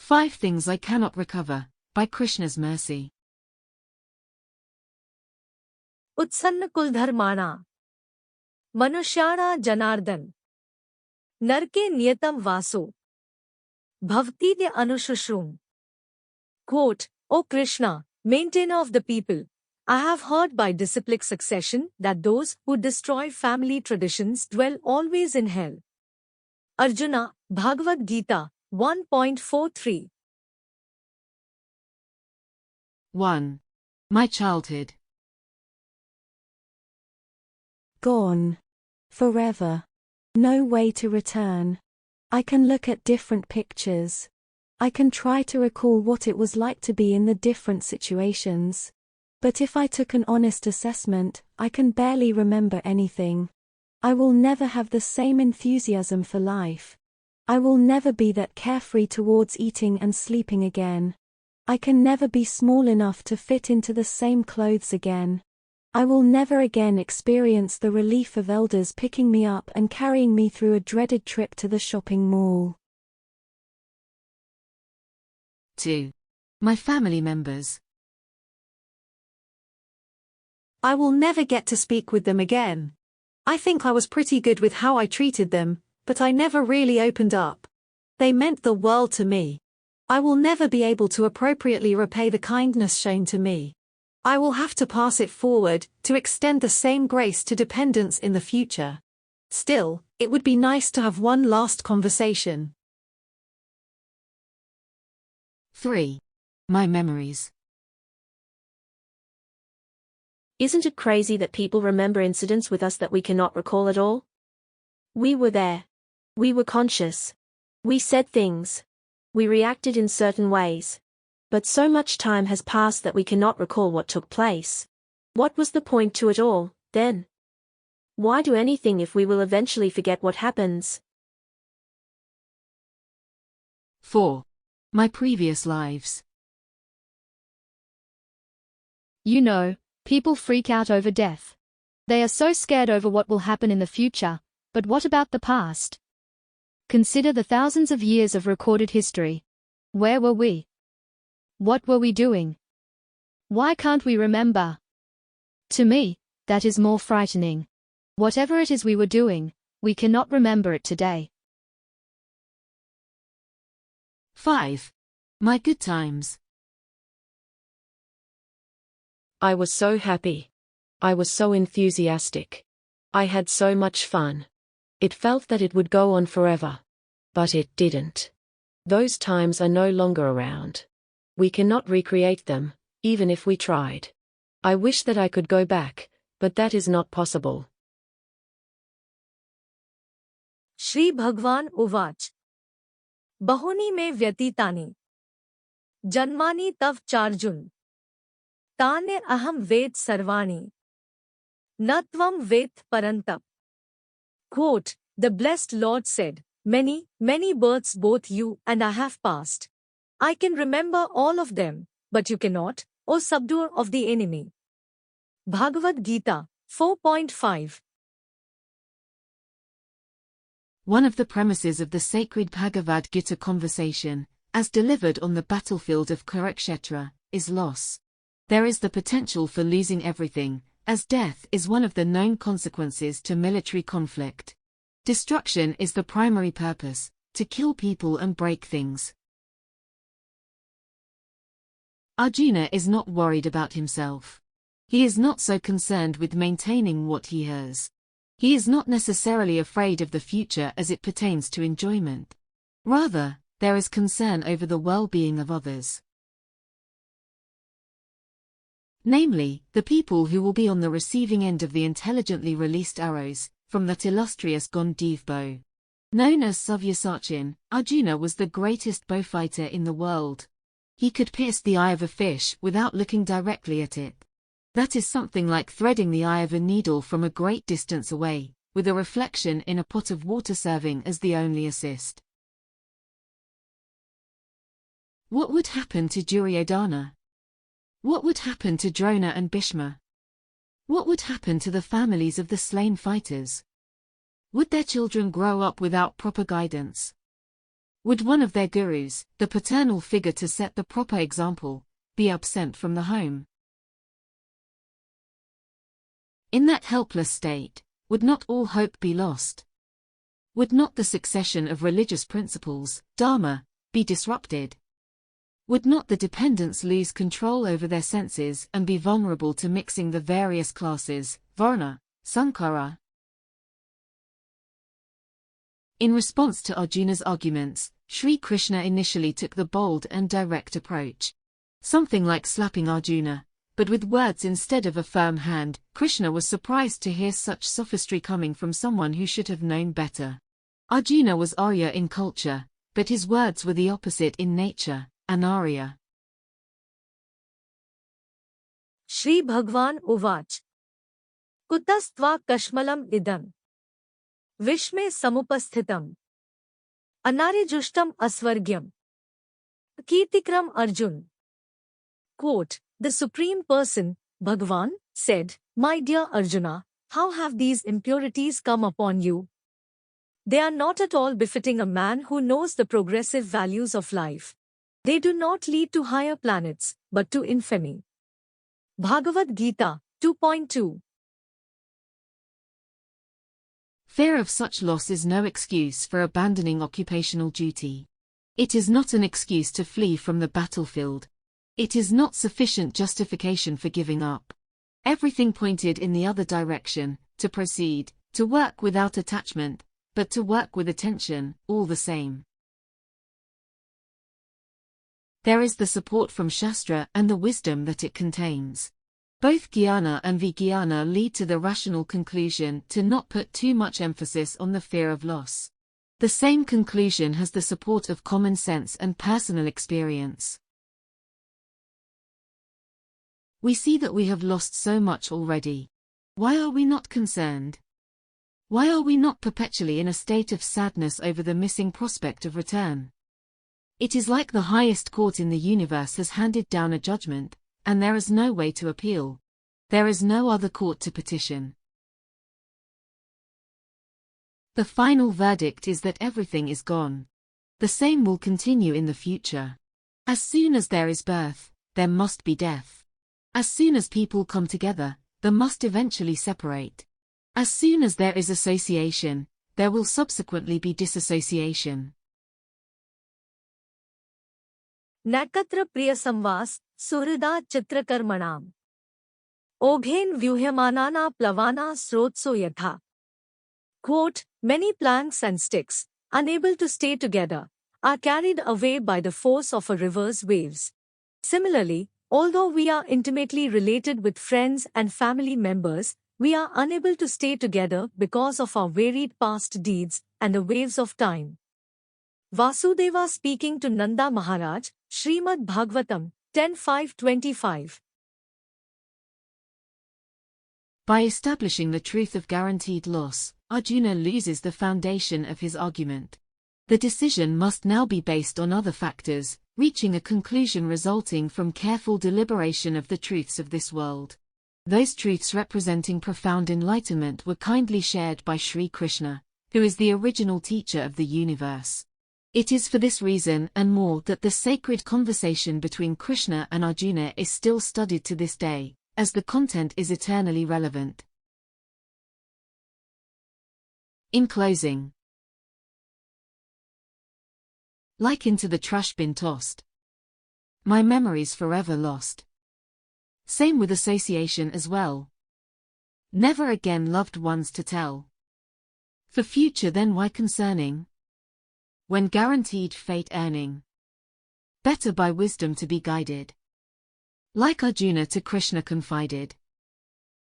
5 Things I Cannot Recover, by Krishna's Mercy. उत्सन्न कुलधर्माणा मनुष्याणा Janardan नरके नियतम वासो भवतीत्य अनुशुश्रूम. Quote, O Krishna, maintainer of the people, I have heard by disciplic succession that those who destroy family traditions dwell always in hell. Arjuna, Bhagavad-gita, 1.43. 1. My childhood. Gone. Forever. No way to return. I can look at different pictures. I can try to recall what it was like to be in the different situations. But if I took an honest assessment, I can barely remember anything. I will never have the same enthusiasm for life. I will never be that carefree towards eating and sleeping again. I can never be small enough to fit into the same clothes again. I will never again experience the relief of elders picking me up and carrying me through a dreaded trip to the shopping mall. 2. My family members. I will never get to speak with them again. I think I was pretty good with how I treated them, but I never really opened up. They meant the world to me. I will never be able to appropriately repay the kindness shown to me. I will have to pass it forward, to extend the same grace to dependents in the future. Still, it would be nice to have one last conversation. 3. My memories. Isn't it crazy that people remember incidents with us that we cannot recall at all? We were there. We were conscious. We said things. We reacted in certain ways. But so much time has passed that we cannot recall what took place. What was the point to it all, then? Why do anything if we will eventually forget what happens? 4. My previous lives. You know, people freak out over death. They are so scared over what will happen in the future, but what about the past? Consider the thousands of years of recorded history. Where were we? What were we doing? Why can't we remember? To me, that is more frightening. Whatever it is we were doing, we cannot remember it today. 5. My good times. I was so happy. I was so enthusiastic. I had so much fun. It felt that it would go on forever. But it didn't. Those times are no longer around. We cannot recreate them, even if we tried. I wish that I could go back, but that is not possible. Shri Bhagwan Uvach. Bahuni me vyatitani. Janmani tav charjun. Tane aham ved sarvani. Natvam ved parantap. Quote, the blessed Lord said, many, many births both you and I have passed. I can remember all of them, but you cannot, O subduer of the enemy. Bhagavad-gita, 4.5. One of the premises of the sacred Bhagavad-gita conversation, as delivered on the battlefield of Kurukshetra, is loss. There is the potential for losing everything, as death is one of the known consequences to military conflict. Destruction is the primary purpose, to kill people and break things. Arjuna is not worried about himself. He is not so concerned with maintaining what he has. He is not necessarily afraid of the future as it pertains to enjoyment. Rather, there is concern over the well-being of others. Namely, the people who will be on the receiving end of the intelligently released arrows, from that illustrious Gondiv bow. Known as Savyasachin, Arjuna was the greatest bowfighter in the world. He could pierce the eye of a fish without looking directly at it. That is something like threading the eye of a needle from a great distance away, with a reflection in a pot of water serving as the only assist. What would happen to Duryodhana? What would happen to Drona and Bhishma? What would happen to the families of the slain fighters? Would their children grow up without proper guidance? Would one of their gurus, the paternal figure to set the proper example, be absent from the home? In that helpless state, would not all hope be lost? Would not the succession of religious principles, dharma, be disrupted? Would not the dependents lose control over their senses and be vulnerable to mixing the various classes, varna, sankara? In response to Arjuna's arguments, Sri Krishna initially took the bold and direct approach. Something like slapping Arjuna, but with words instead of a firm hand. Krishna was surprised to hear such sophistry coming from someone who should have known better. Arjuna was Arya in culture, but his words were the opposite in nature, Anarya. Shri Bhagwan Uvach Kutastva Kashmalam Idam Vishme Samupasthitam Anaryajushtam Asvargyam Kirtikram Arjun. Quote, the Supreme Person, Bhagwan, said, My dear Arjuna, how have these impurities come upon you? They are not at all befitting a man who knows the progressive values of life. They do not lead to higher planets, but to infamy. Bhagavad-gita 2.2. Fear of such loss is no excuse for abandoning occupational duty. It is not an excuse to flee from the battlefield. It is not sufficient justification for giving up. Everything pointed in the other direction, to proceed, to work without attachment, but to work with attention, all the same. There is the support from Shastra and the wisdom that it contains. Both jnana and vijnana lead to the rational conclusion to not put too much emphasis on the fear of loss. The same conclusion has the support of common sense and personal experience. We see that we have lost so much already. Why are we not concerned? Why are we not perpetually in a state of sadness over the missing prospect of return? It is like the highest court in the universe has handed down a judgment, and there is no way to appeal. There is no other court to petition. The final verdict is that everything is gone. The same will continue in the future. As soon as there is birth, there must be death. As soon as people come together, they must eventually separate. As soon as there is association, there will subsequently be disassociation. Nakatra priya samvas, suhrida chitrakarmanam. Oghen vyuhyamanana plavana srotso yatha. Quote, many planks and sticks, unable to stay together, are carried away by the force of a river's waves. Similarly, although we are intimately related with friends and family members, we are unable to stay together because of our varied past deeds and the waves of time. Vasudeva speaking to Nanda Maharaj, Srimad Bhagavatam, 10.5.25. By establishing the truth of guaranteed loss, Arjuna loses the foundation of his argument. The decision must now be based on other factors, reaching a conclusion resulting from careful deliberation of the truths of this world. Those truths representing profound enlightenment were kindly shared by Sri Krishna, who is the original teacher of the universe. It is for this reason and more that the sacred conversation between Krishna and Arjuna is still studied to this day, as the content is eternally relevant. In closing, like into the trash bin tossed, my memories forever lost. Same with association as well. Never again loved ones to tell. For future then why concerning? When guaranteed fate earning. Better by wisdom to be guided. Like Arjuna to Krishna confided.